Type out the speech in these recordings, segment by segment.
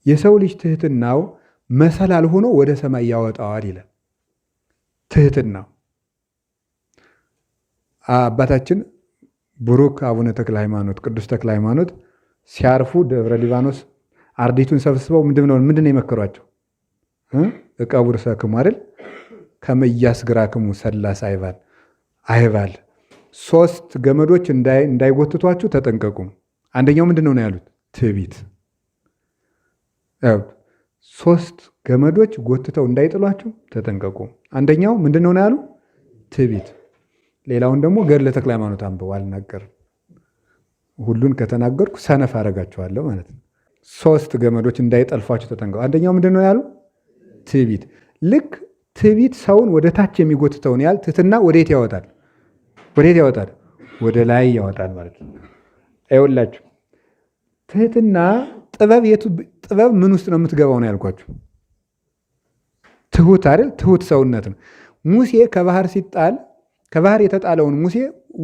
የሰው ልጅ ትህትናው መሰላል ሆኖ ወደ ሰማይ ያወጣዋል ይላል። ትህትናው አባታችን ብሩክ አቡነ ተክለ ሃይማኖት ቅዱስ ተክለ ሃይማኖት ሲያርፉ ደብረ ሊባኖስ አርዲቱን ሰብስበው ምንድነው የመከሯቸው? እቀቡር ሰክሙ አይደል ከመያስ ግራክሙ ሰላስ አይባል 3 ገመዶች እንዳይጎትቷችሁ ተጠንቀቁ። አንደኛው ምንድነው ነው ያሉት? ትዕቢት። 3 ገመዶች ጎትተው እንዳይጥሏችሁ ተጠንቀቁ። አንደኛው ምንድነው ነው ያሉ? ትዕቢት። ሌላውን ደግሞ ገድለ ተክለ ሃይማኖት አንብበው አልናገርም። ሁሉን ከተናገርኩ ሰነፍ አደርጋችኋለሁ ማለት ነው። 3 ገመዶች እንዳይጠልፏችሁ ተጠንቀቁ። አንደኛው ምንድነው ያሉ? ትዕቢት። ልክ ትዕቢት ሰውን ወደ ታች የሚጎትተውን ያህል ትህትና ወዴት ያወጣል? ወደ ላይ ያወጣል ማለት ነው። አይወላችሁ ትህትና ጥበብ ምን ውስጥ ነው የምትገባው ነው ያልኳችሁ? ትሁት አይደል? ትሁት ሰውነት ነው። ሙሴ ከባህር ሲጣል ከባህር የተጣለውን ሙሴ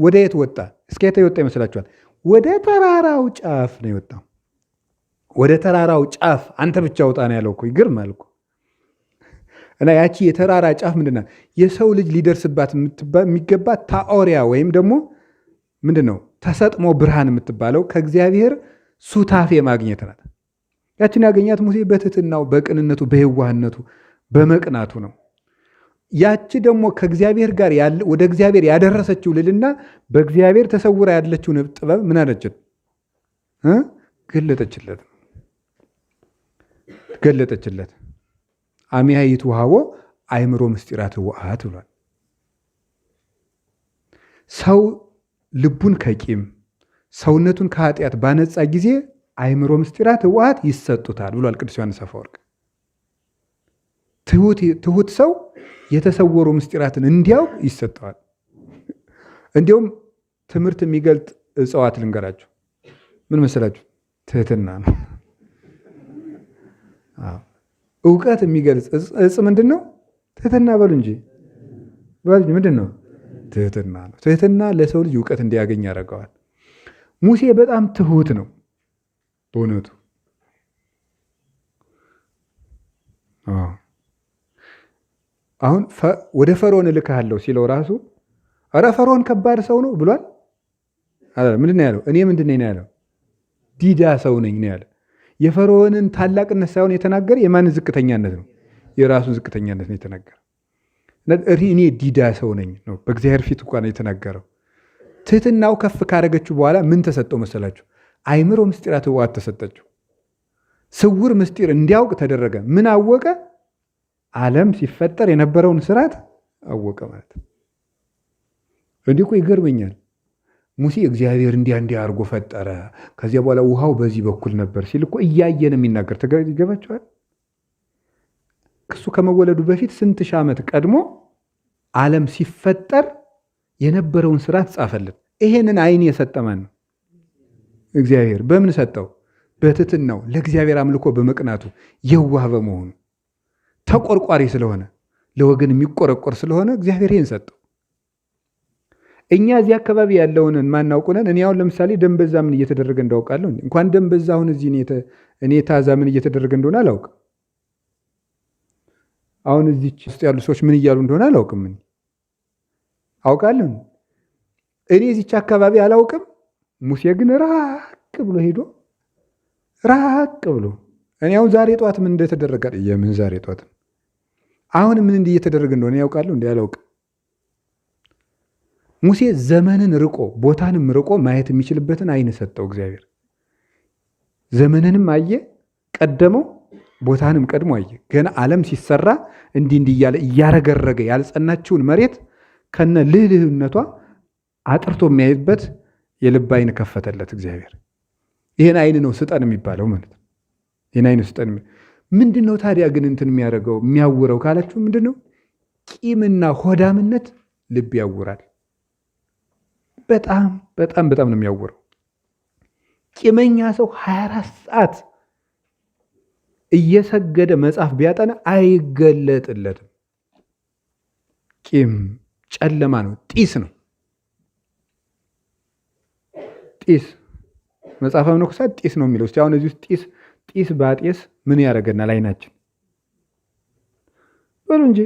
ወደ የት ወጣ? እስከ የት የወጣ ይመስላችኋል? ወደ ተራራው ጫፍ ነው የወጣው። ወደ ተራራው ጫፍ አንተ ብቻ ወጣ ነው ያለው እኮ። ይገርማል እኮ። እና ያቺ የተራራ ጫፍ ምንድን ናት? የሰው ልጅ ሊደርስባት የሚገባ ታኦሪያ ወይም ደግሞ ምንድን ነው ተሰጥሞ ብርሃን የምትባለው ከእግዚአብሔር ሱታፌ ማግኘት ናት። ያችን ያገኛት ሙሴ በትህትናው፣ በቅንነቱ፣ በየዋህነቱ፣ በመቅናቱ ነው። ያቺ ደግሞ ከእግዚአብሔር ጋር ወደ እግዚአብሔር ያደረሰችው ልልና በእግዚአብሔር ተሰውራ ያለችውን ጥበብ ምን አለችን? ገለጠችለት። አሚያ ይትውሃቦ አእምሮ ምስጢራት ህወሓት ብሏል። ሰው ልቡን ከቂም ሰውነቱን ከኃጢአት ባነጻ ጊዜ አእምሮ ምስጢራት ህወሓት ይሰጡታል ብሏል ቅዱስ ዮሐንስ አፈወርቅ። ትሁት ሰው የተሰወሩ ምስጢራትን እንዲያውቅ ይሰጠዋል። እንዲሁም ትምህርት የሚገልጥ እጽዋት ልንገራችሁ። ምን መሰላችሁ? ትህትና ነው። እውቀት የሚገልጽ እጽ ምንድን ነው? ትህትና በሉ እንጂ ምንድን ነው? ትህትና ነው። ትህትና ለሰው ልጅ እውቀት እንዲያገኝ ያደርገዋል። ሙሴ በጣም ትሁት ነው በእውነቱ። አሁን ወደ ፈርዖን እልክሃለሁ ሲለው ራሱ ኧረ ፈርዖን ከባድ ሰው ነው ብሏል። ምንድን ነው ያለው? እኔ ምንድን ነኝ ነው ያለው? ዲዳ ሰው ነኝ ነው ያለ። የፈርዖንን ታላቅነት ሳይሆን የተናገረ የማንን ዝቅተኛነት ነው? የራሱን ዝቅተኛነት ነው የተናገረ። እኔ ዲዳ ሰው ነኝ ነው በእግዚአብሔር ፊት እንኳን የተናገረው። ትህትናው ከፍ ካደረገችው በኋላ ምን ተሰጠው መሰላችሁ? አእምሮ ምስጢራት ህወሓት ተሰጠችው። ስውር ምስጢር እንዲያውቅ ተደረገ። ምን አወቀ? ዓለም ሲፈጠር የነበረውን ስርዓት አወቀ ማለት ነው። እንዲህ እኮ ይገርመኛል። ሙሴ እግዚአብሔር እንዲያ አድርጎ ፈጠረ፣ ከዚያ በኋላ ውሃው በዚህ በኩል ነበር ሲል እኮ እያየን የሚናገር ይገባቸዋል። እሱ ከመወለዱ በፊት ስንት ሺህ ዓመት ቀድሞ ዓለም ሲፈጠር የነበረውን ስርዓት ጻፈልን። ይሄንን አይን የሰጠማን ነው እግዚአብሔር። በምን ሰጠው? በትህትናው፣ ለእግዚአብሔር አምልኮ በመቅናቱ፣ የዋህ በመሆኑ፣ ተቆርቋሪ ስለሆነ፣ ለወገን የሚቆረቆር ስለሆነ እግዚአብሔር ይህን ሰጠው። እኛ እዚህ አካባቢ ያለውን ማናውቁነን። እኔ አሁን ለምሳሌ ደንበዛ ምን እየተደረገ እንዳውቃለሁ። እንኳን ደንበዛ አሁን እዚህ እኔ ታዛ ምን እየተደረገ እንደሆነ አላውቅም። አሁን እዚህ ውስጥ ያሉ ሰዎች ምን እያሉ እንደሆነ አላውቅም። ምን አውቃለሁ? እኔ እዚች አካባቢ አላውቅም። ሙሴ ግን ራቅ ብሎ ሄዶ ራቅ ብሎ እኔ አሁን ዛሬ ጠዋት ምን እንደተደረገ የምን ዛሬ ጠዋት አሁን ምን እየተደረገ እንደሆነ ያውቃለሁ እንዴ? አላውቅም። ሙሴ ዘመንን ርቆ ቦታንም ርቆ ማየት የሚችልበትን አይን ሰጠው እግዚአብሔር። ዘመንንም አየ ቀደመው፣ ቦታንም ቀድሞ አየ። ገና ዓለም ሲሰራ እንዲህ እያለ እያረገረገ ያልጸናችውን መሬት ከነ ልህልህነቷ አጥርቶ የሚያይበት የልብ አይን ከፈተለት እግዚአብሔር። ይህን አይን ነው ስጠን የሚባለው ማለት ነው። ይህን አይን ስጠን። ምንድን ነው ታዲያ ግን እንትን የሚያደርገው የሚያውረው ካላችሁ ምንድን ነው? ቂምና ሆዳምነት ልብ ያውራል። በጣም በጣም በጣም ነው የሚያውረው። ቂመኛ ሰው 24 ሰዓት እየሰገደ መጽሐፍ ቢያጠና አይገለጥለትም። ቂም ጨለማ ነው፣ ጢስ ነው። ጢስ መጽሐፈ መነኮሳት ጢስ ነው የሚለው። እስቲ አሁን እዚህ ውስጥ ጢስ ጢስ ባጤስ ምን ያደርገናል? አይናችን በሉ እንጂ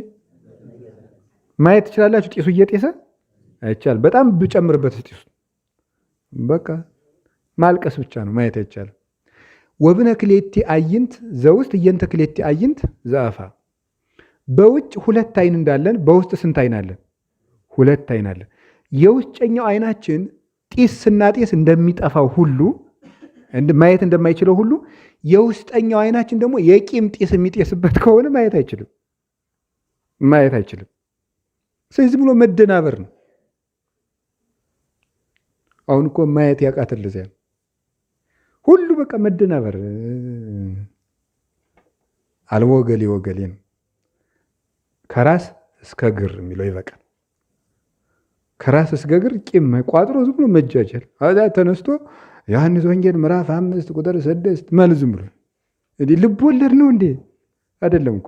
ማየት ትችላላችሁ? ጢሱ እየጤሰ አይቻልም። በጣም ብጨምርበት ጢሱ በቃ ማልቀስ ብቻ ነው፣ ማየት አይቻልም። ወብነ ክሌቲ አይንት ዘውስጥ እየንተ ክሌቲ አይንት ዘአፋ። በውጭ ሁለት አይን እንዳለን በውስጥ ስንት አይን አለን? ሁለት አይን አለን። የውስጨኛው አይናችን ጢስ ስናጤስ እንደሚጠፋው ሁሉ ማየት እንደማይችለው ሁሉ የውስጠኛው አይናችን ደግሞ የቂም ጢስ የሚጤስበት ከሆነ ማየት አይችልም። ስለዚህ ብሎ መደናበር ነው። አሁን እኮ ማየት ያቃተል እዚያ ሁሉ በቃ መደናበር። አልቦ ገሌ ወገሌ ነው። ከራስ እስከ እግር የሚለው ይበቃል። ከራስ እስከ እግር ቂም ቋጥሮ ዝም ብሎ መጃጀል። አዛ ተነስቶ ዮሐንስ ወንጌል ምዕራፍ 5 ቁጥር 6 ማለት ዝም ብሎ እንዴ ልብ ወለድ ነው እንዴ? አይደለም እኮ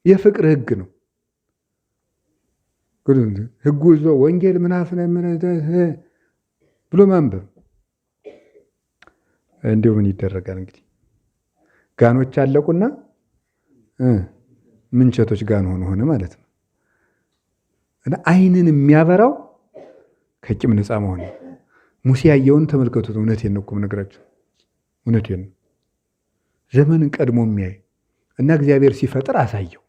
የፍቅር ህግ ነው። ህጉ ወንጌል ምዕራፍ ብሎ ማንበብ እንዲሁ ምን ይደረጋል እንግዲህ። ጋኖች አለቁና ምንቸቶች ጋን ሆነ ማለት ነው። እና አይንን የሚያበራው ከቂም ነፃ መሆን ነው። ሙሴ ያየውን ተመልከቱት። እውነቴን ነው እኮ የምነግራችሁ፣ እውነቴን ነው። ዘመንን ቀድሞ የሚያይ እና እግዚአብሔር ሲፈጥር አሳየው።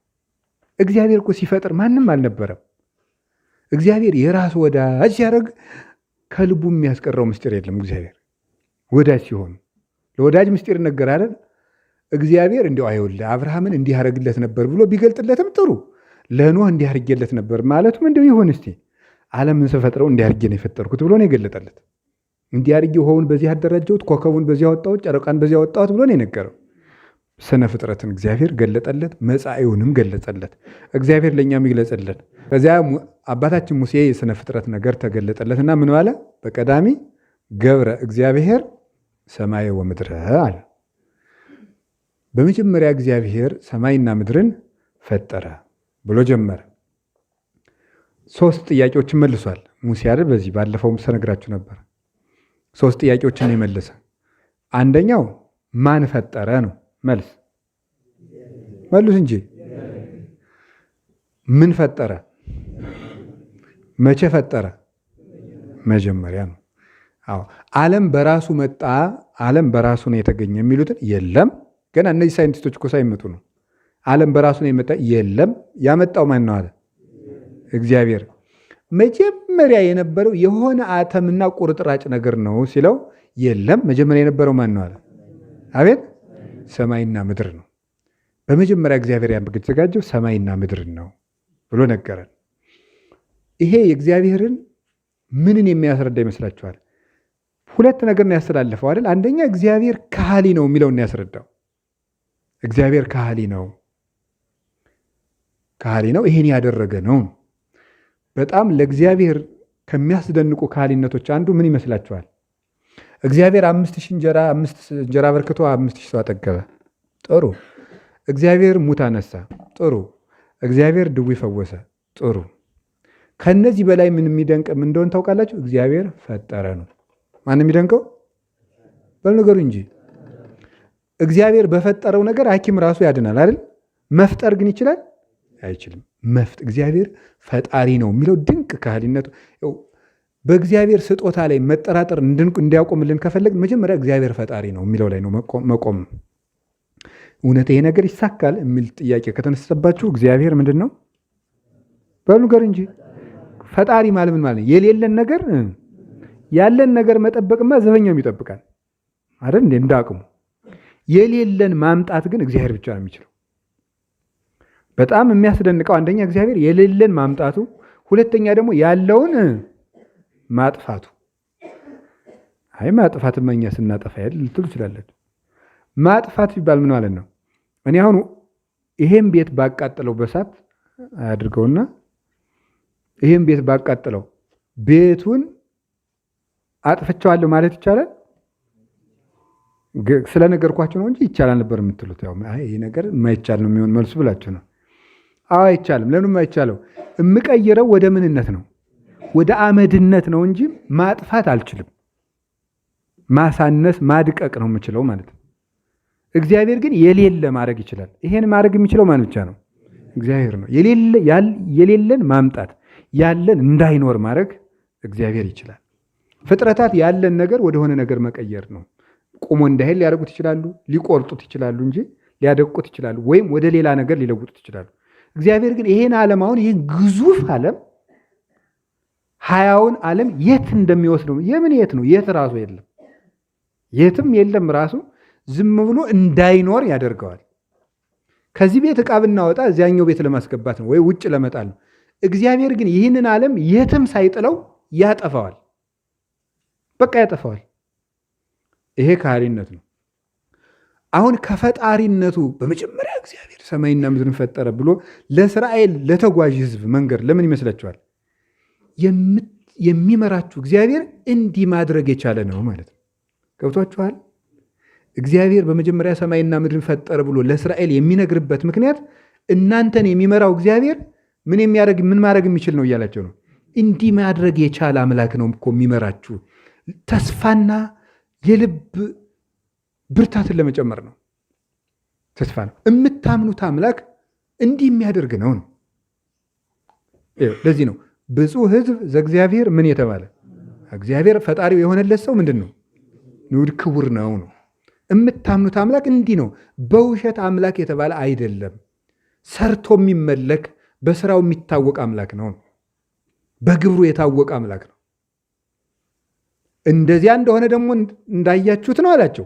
እግዚአብሔር እኮ ሲፈጥር ማንም አልነበረም። እግዚአብሔር የራሱ ወዳጅ ሲያደርግ ከልቡ የሚያስቀረው ምስጢር የለም። እግዚአብሔር ወዳጅ ሲሆኑ ለወዳጅ ምስጢር ነገር አይደል? እግዚአብሔር እንዲያው አይውልህ አብርሃምን እንዲህ ያደርግለት ነበር ብሎ ቢገልጥለትም ጥሩ፣ ለኖህ እንዲህ አድርጌለት ነበር ማለቱም እንዲሁ ይሁን። እስቲ ዓለምን ስፈጥረው እንዲህ አድርጌ ነው የፈጠርኩት ብሎ ነው የገለጠለት። እንዲህ አድርጌ ውሃውን በዚህ አደራጀሁት፣ ኮከቡን በዚህ አወጣሁት፣ ጨረቃን በዚህ አወጣሁት ብሎ ነው የነገረው። ስነ ፍጥረትን እግዚአብሔር ገለጠለት፣ መጻኢውንም ገለጸለት። እግዚአብሔር ለእኛም ይግለጸለን። ከዚያ አባታችን ሙሴ የስነ ፍጥረት ነገር ተገለጠለትና ምን ባለ? በቀዳሚ ገብረ እግዚአብሔር ሰማየ ወምድረ አለ። በመጀመሪያ እግዚአብሔር ሰማይና ምድርን ፈጠረ ብሎ ጀመረ። 3 ጥያቄዎችን መልሷል ሙሴ አይደል? በዚህ ባለፈውም ተነግራችሁ ነበር። 3 ጥያቄዎችን የመለሰ። አንደኛው ማን ፈጠረ ነው መልስ። መልስ እንጂ ምን ፈጠረ? መቼ ፈጠረ? መጀመሪያ ነው። አዎ ዓለም በራሱ መጣ፣ ዓለም በራሱ ነው የተገኘ የሚሉትን የለም። ገና እነዚህ ሳይንቲስቶች እኮ ሳይመጡ ነው ዓለም በራሱ ነው የመጣ። የለም። ያመጣው ማን ነው አለ? እግዚአብሔር። መጀመሪያ የነበረው የሆነ አተምና ቁርጥራጭ ነገር ነው ሲለው የለም። መጀመሪያ የነበረው ማን ነው አለ? አቤት ሰማይና ምድር ነው። በመጀመሪያ እግዚአብሔር ያዘጋጀው ሰማይና ምድርን ነው ብሎ ነገረን። ይሄ የእግዚአብሔርን ምንን የሚያስረዳ ይመስላችኋል? 2 ነገር ነው ያስተላለፈው አይደል? አንደኛ እግዚአብሔር ካህሊ ነው የሚለውን ያስረዳው። እግዚአብሔር ካህሊ ነው፣ ይሄን ያደረገ ነው። በጣም ለእግዚአብሔር ከሚያስደንቁ ካህሊነቶች አንዱ ምን ይመስላችኋል? እግዚአብሔር 5000 እንጀራ በርክቶ 5000 ሰው አጠገበ። ጥሩ። እግዚአብሔር ሙት አነሳ። ጥሩ። እግዚአብሔር ድውይ ፈወሰ። ጥሩ። ከነዚህ በላይ ምን የሚደንቅ ምን እንደሆነ ታውቃላችሁ? እግዚአብሔር ፈጠረ ነው። ማን የሚደንቀው? በነገሩ እንጂ እግዚአብሔር በፈጠረው ነገር ሐኪም ራሱ ያድናል አይደል? መፍጠር ግን ይችላል? አይችልም። እግዚአብሔር ፈጣሪ ነው የሚለው ድንቅ ካህሊነቱ። በእግዚአብሔር ስጦታ ላይ መጠራጠር እንዲያቆምልን ከፈለግ መጀመሪያ እግዚአብሔር ፈጣሪ ነው የሚለው ላይ ነው መቆም። እውነት ይሄ ነገር ይሳካል የሚል ጥያቄ ከተነሳባችሁ እግዚአብሔር ምንድን ነው በሉ ንገር እንጂ። ፈጣሪ ማለት ምን ማለት ነው? የሌለን ነገር ያለን ነገር መጠበቅማ ዘበኛውም ይጠብቃል አይደል? እንዳቅሙ የሌለን ማምጣት ግን እግዚአብሔር ብቻ ነው የሚችለው። በጣም የሚያስደንቀው አንደኛ እግዚአብሔር የሌለን ማምጣቱ፣ ሁለተኛ ደግሞ ያለውን ማጥፋቱ። አይ ማጥፋትማ እኛ ስናጠፋ ያለ ልትሉ ትችላላችሁ። ማጥፋት ሲባል ምን ማለት ነው? እኔ አሁን ይሄን ቤት ባቃጥለው በሳት አያድርገውና ይሄን ቤት ባቃጥለው ቤቱን አጥፍቻለሁ ማለት ይቻላል? ስለነገርኳችሁ ነው እንጂ ይቻላል ነበር የምትሉት። ያው ይሄ ነገር የማይቻል ነው የሚሆን መልሱ ብላችሁ ነው። አዎ አይቻልም። ለምን የማይቻለው? የምቀይረው ወደ ምንነት ነው? ወደ አመድነት ነው እንጂ ማጥፋት አልችልም። ማሳነስ ማድቀቅ ነው የምችለው ማለት ነው። እግዚአብሔር ግን የሌለ ማድረግ ይችላል። ይሄን ማድረግ የሚችለው ማን ብቻ ነው? እግዚአብሔር ነው። የሌለን ማምጣት ያለን እንዳይኖር ማድረግ እግዚአብሔር ይችላል። ፍጥረታት ያለን ነገር ወደሆነ ነገር መቀየር ነው። ቁሞ እንዳይል ሊያደርጉት ይችላሉ፣ ሊቆርጡት ይችላሉ እንጂ ሊያደቁት ይችላሉ፣ ወይም ወደ ሌላ ነገር ሊለውጡት ይችላሉ። እግዚአብሔር ግን ይሄን ዓለም አሁን ይህን ግዙፍ ዓለም ሀያውን ዓለም የት እንደሚወስደው የት ነው? የት ራሱ የለም፣ የትም የለም። ራሱ ዝም ብሎ እንዳይኖር ያደርገዋል። ከዚህ ቤት ዕቃ ብናወጣ እዚያኛው ቤት ለማስገባት ነው ወይ ውጭ ለመጣል ነው። እግዚአብሔር ግን ይህንን ዓለም የትም ሳይጥለው ያጠፋዋል። በቃ ያጠፋዋል። ይሄ ካህሊነት ነው። አሁን ከፈጣሪነቱ በመጀመሪያ እግዚአብሔር ሰማይና ምድርን ፈጠረ ብሎ ለእስራኤል ለተጓዥ ሕዝብ መንገድ ለምን ይመስላችኋል? የሚመራችሁ እግዚአብሔር እንዲህ ማድረግ የቻለ ነው ማለት ነው። ገብቷችኋል? እግዚአብሔር በመጀመሪያ ሰማይና ምድርን ፈጠረ ብሎ ለእስራኤል የሚነግርበት ምክንያት እናንተን የሚመራው እግዚአብሔር ምን ማድረግ የሚችል ነው እያላቸው ነው። እንዲህ ማድረግ የቻለ አምላክ ነው እኮ የሚመራችሁ። ተስፋና የልብ ብርታትን ለመጨመር ነው። ተስፋ ነው። የምታምኑት አምላክ እንዲህ የሚያደርግ ነው። ለዚህ ነው ብፁዕ ሕዝብ ዘእግዚአብሔር ምን የተባለ እግዚአብሔር ፈጣሪው የሆነለት ሰው ምንድን ነው? ንዑድ ክቡር ነው። የምታምኑት አምላክ እንዲህ ነው። በውሸት አምላክ የተባለ አይደለም። ሰርቶ የሚመለክ በስራው የሚታወቅ አምላክ ነው። በግብሩ የታወቀ አምላክ ነው። እንደዚያ እንደሆነ ደግሞ እንዳያችሁት ነው አላቸው።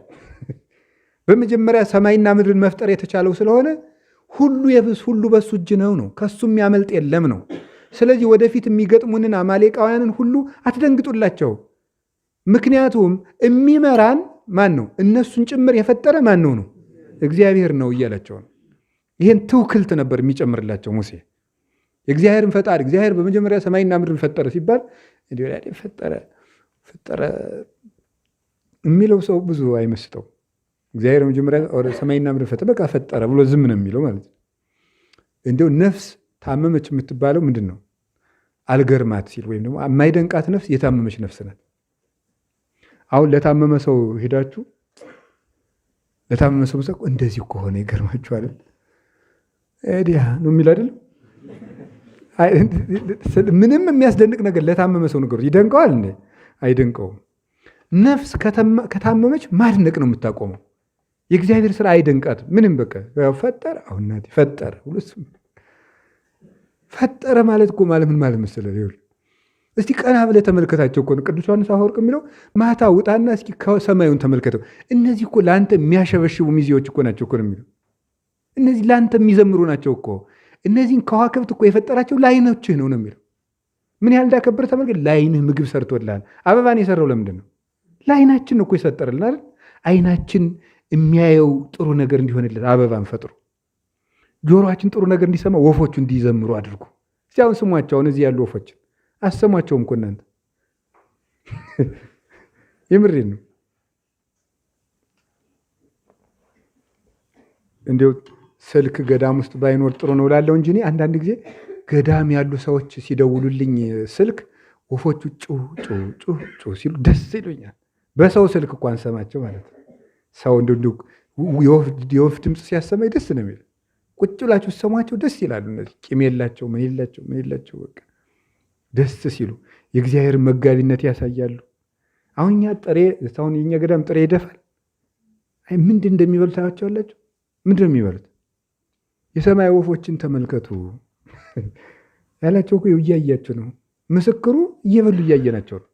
በመጀመሪያ ሰማይና ምድርን መፍጠር የተቻለው ስለሆነ ሁሉ በሱ እጅ ነው። ከሱ የሚያመልጥ የለም ነው። ስለዚህ ወደፊት የሚገጥሙንን አማሌቃውያንን ሁሉ አትደንግጡላቸው። ምክንያቱም የሚመራን ማን ነው? እነሱን ጭምር የፈጠረ ማን ነው? እግዚአብሔር ነው እያላቸው ነው። ይህን ትውክልት ነበር የሚጨምርላቸው ሙሴ። የእግዚአብሔርን ፈጣሪ እግዚአብሔር በመጀመሪያ ሰማይና ምድርን ፈጠረ ሲባል ፈጠረ የሚለው ሰው ብዙ አይመስጠው። እግዚአብሔር መጀመሪያ ሰማይና ምድርን ፈጠረ በቃ ፈጠረ ብሎ ዝም ነው የሚለው ማለት ነው። እንዲያው ነፍስ ታመመች የምትባለው ምንድን ነው? አልገርማት ሲል ወይም ደግሞ የማይደንቃት ነፍስ የታመመች ነፍስ ናት። አሁን ለታመመ ሰው ሄዳችሁ ለታመመ ሰው እንደዚህ ከሆነ ይገርማችኋል ዲያ ነው የሚል አይደለም። ምንም የሚያስደንቅ ነገር ለታመመ ሰው ነገሩ ይደንቀዋል እንዴ? አይደንቀውም። ነፍስ ከታመመች ማድነቅ ነው የምታቆመው። የእግዚአብሔር ስራ አይደንቃትም ምንም። በቃ ፈጠረ አሁን ናት ፈጠረ ሁሉስ ፈጠረ ማለት እኮ ማለት ምን ማለት መሰለህ? ይኸውልህ እስቲ ቀና ብለህ ተመልከታቸው እኮ ቅዱስ ዮሐንስ አፈወርቅ የሚለው ማታ ውጣና እስኪ ሰማዩን ተመልከተው። እነዚህ እኮ ለአንተ የሚያሸበሽቡ ሚዜዎች እኮ ናቸው እኮ ነው የሚለው። እነዚህ ለአንተ የሚዘምሩ ናቸው እኮ። እነዚህን ከዋክብት እኮ የፈጠራቸው ለዓይኖችህ ነው የሚለው። ምን ያህል እንዳከበረ ተመልከት። ለዓይንህ ምግብ ሰርቶልሃል። አበባን የሰራው ለምንድን ነው? ለዓይናችን እኮ ይሰጠርልን አይደል? ዓይናችን የሚያየው ጥሩ ነገር እንዲሆንለት አበባን ፈጥሮ፣ ጆሮአችን ጥሩ ነገር እንዲሰማ ወፎቹ እንዲዘምሩ አድርጉ። እስቲ አሁን ስሟቸው። አሁን እዚህ ያሉ ወፎችን አሰሟቸውም እኮ እናንተ። የምሬን ነው። እንዲያው ስልክ ገዳም ውስጥ ባይኖር ጥሩ ነው እላለሁ እንጂ እኔ አንዳንድ ጊዜ ገዳም ያሉ ሰዎች ሲደውሉልኝ ስልክ ወፎቹ ጩ ሲሉ ደስ ይሉኛል። በሰው ስልክ እኮ አንሰማቸው ማለት ነው። ሰው እንደው የወፍ ድምፅ ሲያሰማኝ ደስ ነው የሚል። ቁጭ ብላችሁ ሰሟቸው ደስ ይላሉ። እነዚህ ቂም የላቸው ምን የላቸው በቃ ደስ ሲሉ የእግዚአብሔር መጋቢነት ያሳያሉ። አሁን የኛ ገዳም ጥሬ ይደፋል። ምንድን እንደሚበሉት ታያቸዋላችሁ። ምንድን ነው የሚበሉት? የሰማይ ወፎችን ተመልከቱ ያላቸው እኮ እያያቸው ነው። ምስክሩ እየበሉ እያየናቸው ነው።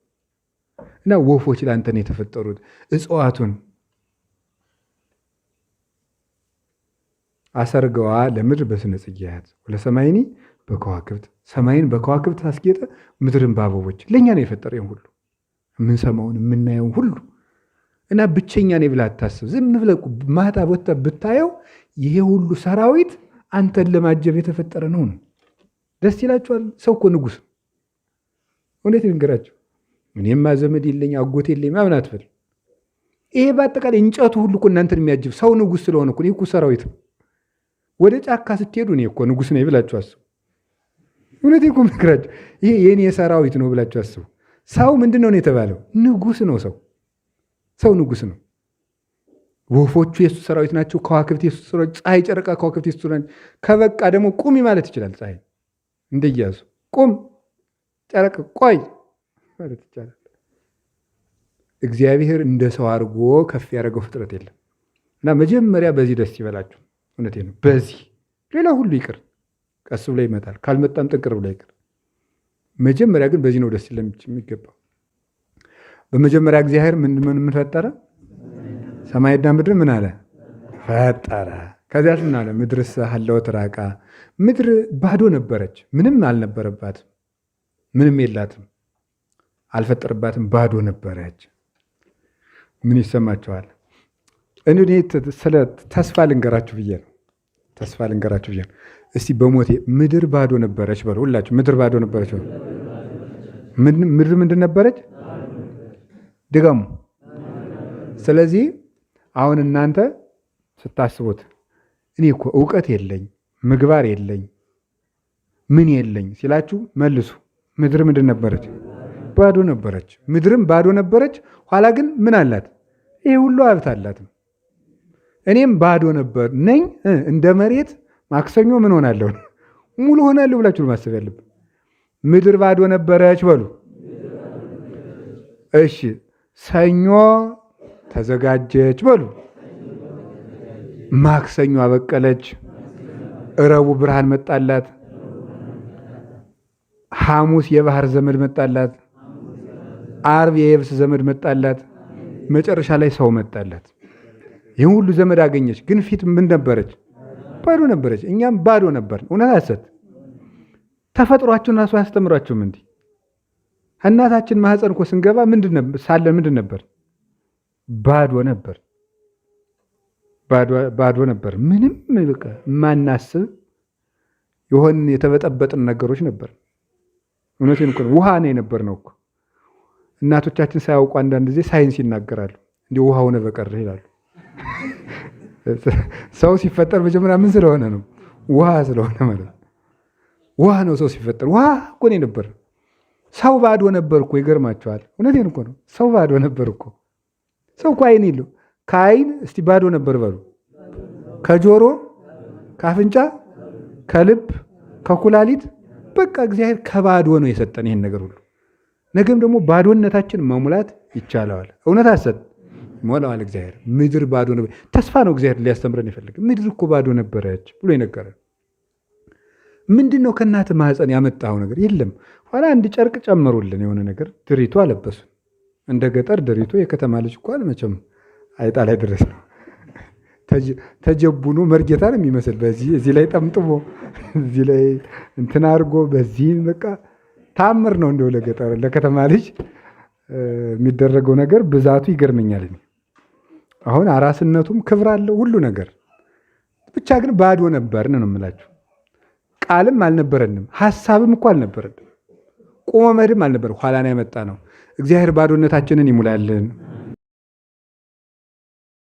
እና ወፎች ለአንተ ነው የተፈጠሩት። እጽዋቱን አሰርገዋ ለምድር በስነ ጽጌያት ወለሰማይኒ በከዋክብት፣ ሰማይን በከዋክብት አስጌጠ፣ ምድርን በአበቦች። ለእኛ ነው የፈጠረ ይህን ሁሉ የምንሰማውን የምናየውን ሁሉ። እና ብቸኛ ነኝ ብለህ አታስብ። ዝም ብለህ ማታ ወጥተህ ብታየው ይሄ ሁሉ ሰራዊት አንተን ለማጀብ የተፈጠረ ነው። ደስ ይላችኋል? ሰው እኮ ንጉሥ ነው። እውነት ልንገራቸው፣ እኔማ ዘመድ የለኝ አጎት የለኝ ምናምን አትበል። ይሄ በአጠቃላይ እንጨቱ ሁሉ እኮ እናንተን የሚያጅብ ሰው ንጉሥ ስለሆነ እኮ ይህ እኮ ሰራዊት ነው። ወደ ጫካ ስትሄዱ እኔ እኮ ንጉሥ ነኝ ብላችሁ አስቡ። እውነት እኮ ምክራችሁ ይሄ የኔ ሰራዊት ነው ብላችሁ አስቡ። ሰው ምንድን ነው የተባለው? ንጉሥ ነው። ሰው ንጉሥ ነው። ወፎቹ የሱ ሰራዊት ናቸው። ከዋክብት የሱ ሰራዊት፣ ፀሐይ፣ ጨረቃ፣ ከዋክብት የሱ ናቸው። ከበቃ ደግሞ ቁሚ ማለት ይችላል። ፀሐይ እንደያዙ ቁም፣ ጨረቃ ቆይ ማለት ይቻላል። እግዚአብሔር እንደ ሰው አድርጎ ከፍ ያደረገው ፍጥረት የለም እና መጀመሪያ በዚህ ደስ ይበላችሁ። እውነቴ ነው። በዚህ ሌላ ሁሉ ይቅር፣ ቀስ ብሎ ይመጣል። ካልመጣም ጥንቅር ብሎ ይቅር። መጀመሪያ ግን በዚህ ነው ደስ የሚገባው። በመጀመሪያ እግዚአብሔር ምን ፈጠረ? ሰማይና ምድር ምን አለ? ፈጠረ። ከዚያስ ምን አለ? ምድርስ ሀለወት ራቃ። ምድር ባዶ ነበረች፣ ምንም አልነበረባትም፣ ምንም የላትም፣ አልፈጠረባትም፣ ባዶ ነበረች። ምን ይሰማቸዋል? እኔ ስለ ተስፋ ልንገራችሁ ብዬ ነው። ተስፋ ልንገራችሁ ብዬ ነው። እስቲ በሞቴ ምድር ባዶ ነበረች በሉ ሁላችሁ። ምድር ባዶ ነበረች በሉ። ምድር ምንድን ነበረች? ድገሙ። ስለዚህ አሁን እናንተ ስታስቡት እኔ እኮ እውቀት የለኝ ምግባር የለኝ ምን የለኝ ሲላችሁ መልሱ። ምድር ምንድን ነበረች? ባዶ ነበረች። ምድርም ባዶ ነበረች። ኋላ ግን ምን አላት? ይሄ ሁሉ ሀብት አላት። እኔም ባዶ ነበር ነኝ። እንደ መሬት ማክሰኞ ምን ሆናለሁ? ሙሉ ሆናለሁ ብላችሁ ማሰብ ያለብን። ምድር ባዶ ነበረች በሉ። እሺ ሰኞ ተዘጋጀች በሉ። ማክሰኞ አበቀለች። ረቡዕ ብርሃን መጣላት። ሐሙስ የባህር ዘመድ መጣላት። ዓርብ የየብስ ዘመድ መጣላት። መጨረሻ ላይ ሰው መጣላት። ይህን ሁሉ ዘመድ አገኘች። ግን ፊት ምን ነበረች? ባዶ ነበረች። እኛም ባዶ ነበር። እውነት ሐሰት? ተፈጥሯችሁን ራሱ አያስተምሯችሁም? እንዲህ እናታችን ማህፀን እኮ ስንገባ ሳለን ምንድን ነበር? ባዶ ነበር። ባዶ ነበር። ምንም በቃ የማናስብ የሆን የተበጠበጥን ነገሮች ነበር። እውነቴን እኮ ውሃ ነው የነበር ነው እኮ። እናቶቻችን ሳያውቁ አንዳንድ ጊዜ ሳይንስ ይናገራሉ። እንዲህ ውሃ ሆነ በቀር ይላሉ። ሰው ሲፈጠር መጀመሪያ ምን ስለሆነ ነው? ውሃ ስለሆነ ማለት ነው። ውሃ ነው ሰው ሲፈጠር። ውሃ እኮ ነው ነበር። ሰው ባዶ ነበር እኮ። ይገርማቸዋል። እውነቴን እኮ ነው። ሰው ባዶ ነበር እኮ። ሰው እኮ አይን የለው። ከአይን እስቲ ባዶ ነበር በሉ። ከጆሮ፣ ከአፍንጫ፣ ከልብ፣ ከኩላሊት በቃ እግዚአብሔር ከባዶ ነው የሰጠን ይሄን ነገር ሁሉ። ነገም ደግሞ ባዶነታችን መሙላት ይቻለዋል። እውነት ሐሰት? ሞላዋል እግዚአብሔር። ምድር ባዶ ነበር። ተስፋ ነው እግዚአብሔር ሊያስተምረን የፈለገ። ምድር እኮ ባዶ ነበረች ብሎ የነገረን ምንድን ነው? ከእናት ማህፀን ያመጣው ነገር የለም። ኋላ አንድ ጨርቅ ጨመሩልን፣ የሆነ ነገር ድሪቶ አለበሱን። እንደ ገጠር ድሪቶ። የከተማ ልጅ እንኳን መቼም አይጣ ላይ ድረስ ነው ተጀቡኖ መርጌታ ነው የሚመስል። እዚህ ላይ ጠምጥሞ እዚህ ላይ እንትን አድርጎ በዚህ በቃ ታምር ነው። እንደው ለገጠር ለከተማ ልጅ የሚደረገው ነገር ብዛቱ ይገርመኛል። አሁን አራስነቱም ክብር አለው ሁሉ ነገር። ብቻ ግን ባዶ ነበርን ነው የምላችሁ። ቃልም አልነበረንም፣ ሀሳብም እኮ አልነበረንም፣ ቆመ መሄድም አልነበረም። ኋላ ነው የመጣ ነው። እግዚአብሔር ባዶነታችንን ይሙላልን።